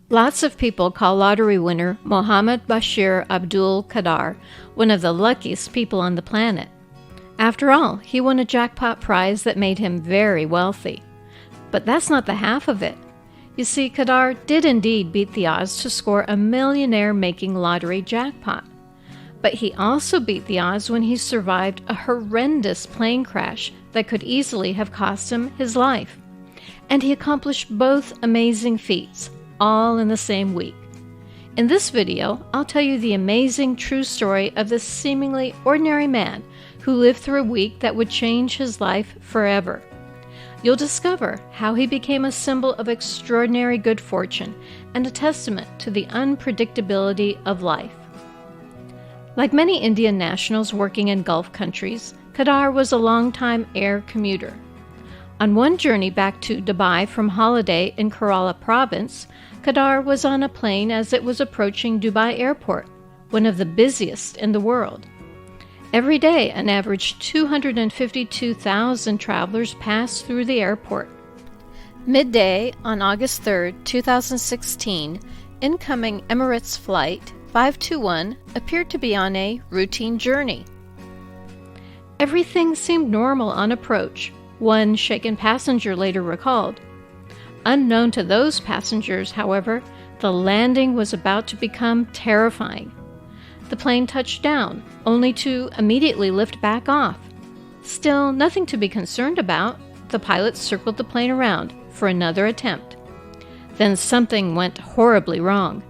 Lots of people call lottery winner Mohammad Basheer Abdul Khadar one of the luckiest people on the planet. After all, he won a jackpot prize that made him very wealthy. But that's not the half of it. You see, Khadar did indeed beat the odds to score a millionaire-making lottery jackpot. But he also beat the odds when he survived a horrendous plane crash that could easily have cost him his life. And he accomplished both amazing feats, all in the same week. In this video, I'll tell you the amazing true story of this seemingly ordinary man who lived through a week that would change his life forever. You'll discover how he became a symbol of extraordinary good fortune and a testament to the unpredictability of life. Like many Indian nationals working in Gulf countries, Khadar was a longtime air commuter. On one journey back to Dubai from holiday in Kerala province, Khadar was on a plane as it was approaching Dubai airport, one of the busiest in the world. Every day, an average 252,000 travelers pass through the airport. Midday on August 3, 2016, incoming Emirates Flight 521 appeared to be on a routine journey. Everything seemed normal on approach, one shaken passenger later recalled. Unknown to those passengers, however, the landing was about to become terrifying. The plane touched down, only to immediately lift back off. Still, nothing to be concerned about. The pilots circled the plane around for another attempt. Then something went horribly wrong.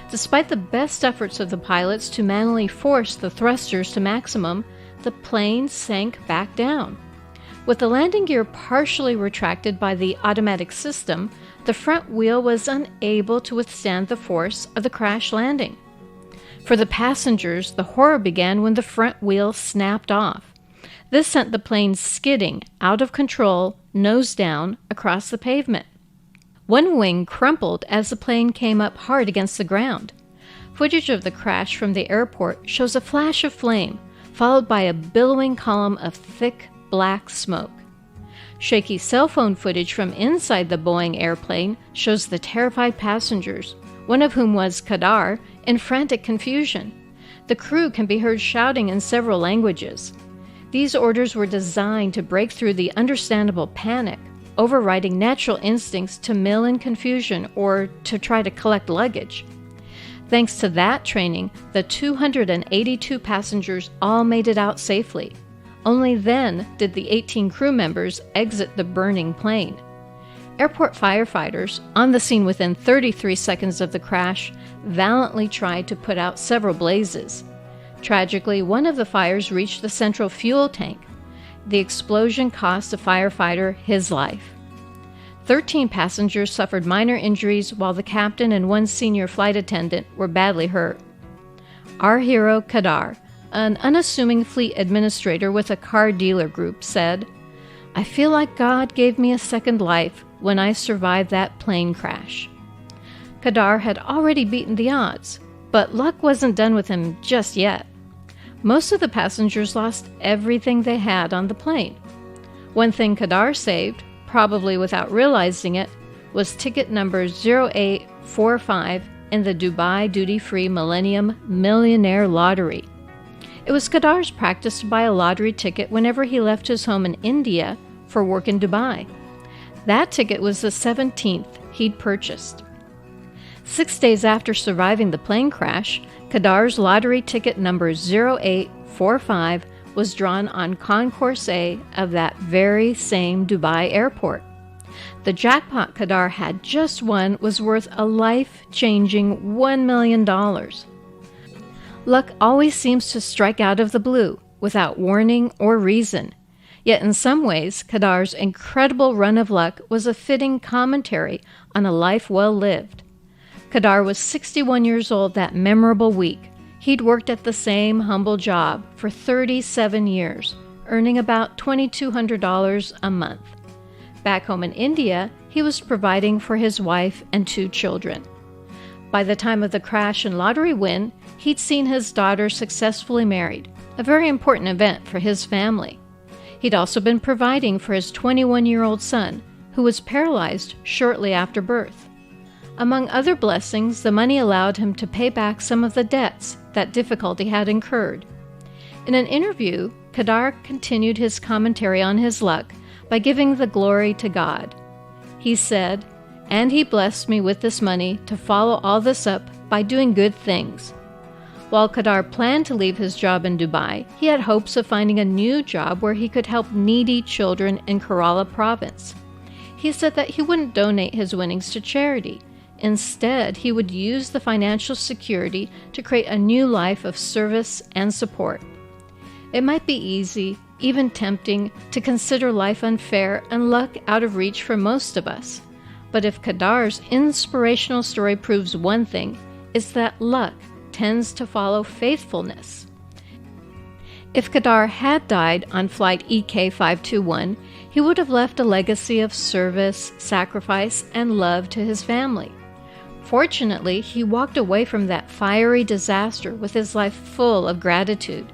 Despite the best efforts of the pilots to manually force the thrusters to maximum, the plane sank back down. With the landing gear partially retracted by the automatic system, the front wheel was unable to withstand the force of the crash landing. For the passengers, the horror began when the front wheel snapped off. This sent the plane skidding out of control, nose down, across the pavement. One wing crumpled as the plane came up hard against the ground. Footage of the crash from the airport shows a flash of flame, followed by a billowing column of thick, black smoke. Shaky cell phone footage from inside the Boeing airplane shows the terrified passengers, one of whom was Khadar, in frantic confusion. The crew can be heard shouting in several languages. These orders were designed to break through the understandable panic, overriding natural instincts to mill in confusion or to try to collect luggage. Thanks to that training, the 282 passengers all made it out safely. Only then did the 18 crew members exit the burning plane. Airport firefighters, on the scene within 33 seconds of the crash, valiantly tried to put out several blazes. Tragically, one of the fires reached the central fuel tank. The explosion cost a firefighter his life. 13 passengers suffered minor injuries, while the captain and one senior flight attendant were badly hurt. Our hero, Khadar, an unassuming fleet administrator with a car dealer group, said, "I feel like God gave me a second life when I survived that plane crash." Khadar had already beaten the odds, but luck wasn't done with him just yet. Most of the passengers lost everything they had on the plane. One thing Khadar saved, probably without realizing it, was ticket number 0845 in the Dubai duty-free Millennium Millionaire Lottery. It was Khadar's practice to buy a lottery ticket whenever he left his home in India for work in Dubai. That ticket was the 17th he'd purchased. 6 days after surviving the plane crash, Khadar's lottery ticket number 0845 was drawn on Concourse A of that very same Dubai airport. The jackpot Khadar had just won was worth a life-changing $1 million. Luck always seems to strike out of the blue, without warning or reason. Yet in some ways, Khadar's incredible run of luck was a fitting commentary on a life well lived. Khadar was 61 years old that memorable week. He'd worked at the same humble job for 37 years, earning about $2,200 a month. Back home in India, he was providing for his wife and 2 children. By the time of the crash and lottery win, he'd seen his daughter successfully married, a very important event for his family. He'd also been providing for his 21-year-old son, who was paralyzed shortly after birth. Among other blessings, the money allowed him to pay back some of the debts that difficulty had incurred. In an interview, Khadar continued his commentary on his luck by giving the glory to God. He said, "And he blessed me with this money to follow all this up by doing good things." While Khadar planned to leave his job in Dubai, he had hopes of finding a new job where he could help needy children in Kerala province. He said that he wouldn't donate his winnings to charity. Instead, he would use the financial security to create a new life of service and support. It might be easy, even tempting, to consider life unfair and luck out of reach for most of us. But if Khadar's inspirational story proves one thing, it's that luck tends to follow faithfulness. If Khadar had died on flight EK521, he would have left a legacy of service, sacrifice, and love to his family. Fortunately, he walked away from that fiery disaster with his life full of gratitude.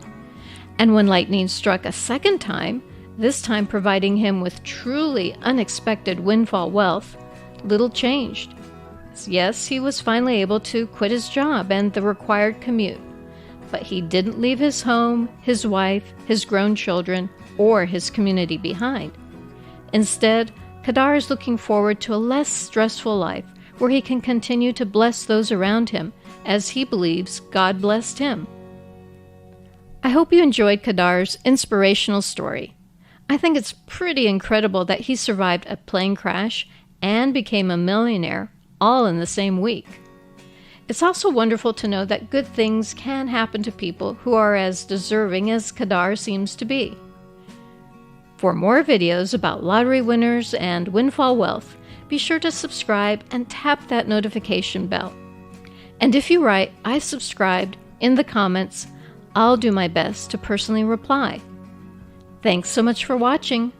And when lightning struck a second time, this time providing him with truly unexpected windfall wealth, little changed. Yes, he was finally able to quit his job and the required commute, but he didn't leave his home, his wife, his grown children, or his community behind. Instead, Khadar is looking forward to a less stressful life where he can continue to bless those around him as he believes God blessed him. I hope you enjoyed Khadar's inspirational story. I think it's pretty incredible that he survived a plane crash and became a millionaire all in the same week. It's also wonderful to know that good things can happen to people who are as deserving as Khadar seems to be. For more videos about lottery winners and windfall wealth, be sure to subscribe and tap that notification bell. And if you write, "I subscribed," in the comments, I'll do my best to personally reply. Thanks so much for watching.